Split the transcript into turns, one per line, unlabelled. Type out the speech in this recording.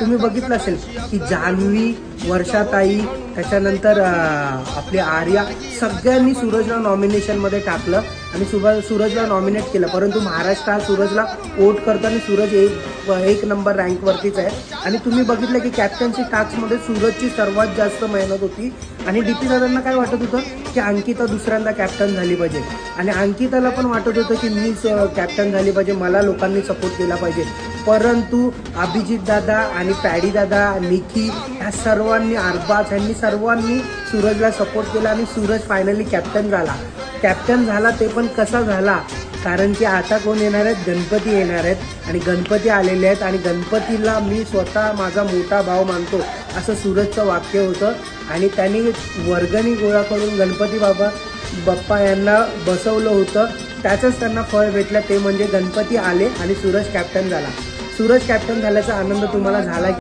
तुम्ही बघितलं असेल की जान्हवी, वर्षाताई, त्याच्यानंतर आपली आर्या सगळ्यांनी सूरजला नॉमिनेशनमध्ये टाकलं आणि सूरजला नॉमिनेट केलं. परंतु महाराष्ट्र हा सूरजला वोट करताना सूरज एक नंबर रँकवरतीच आहे. आणि तुम्ही बघितलं की कॅप्टन्सी टास्कमध्ये सूरजची सर्वात जास्त मेहनत होती. आणि डी पी दादांना काय वाटत होतं की अंकिता दुसऱ्यांदा कॅप्टन झाली पाहिजे आणि अंकिताला पण वाटत होतं की मीच कॅप्टन झाली पाहिजे, मला लोकांनी सपोर्ट केला पाहिजे. परंतु अभिजित दादा आणि पॅडी दादा, निकी ह्या सर्वांनी, अरबाज यांनी सर्वांनी सूरजला सपोर्ट केला आणि सूरज फायनली कॅप्टन झाला. ते पण कसा झाला, कारण की आता कोण येणार आहेत, गणपती येणार आहेत आणि गणपती आलेले आहेत आणि गणपतीला मी स्वतः माझा मोठा भाव मानतो असं सूरजचं वाक्य होतं. आणि त्यांनी वर्गणी गोळा करून गणपती बाप्पा यांना बसवलं होतं. त्याचंच त्यांना फळ भेटलं, ते म्हणजे गणपती आले आणि सूरज कॅप्टन झाला. सूरज कॅप्टन झाल्याचा आनंद तुम्हाला झाला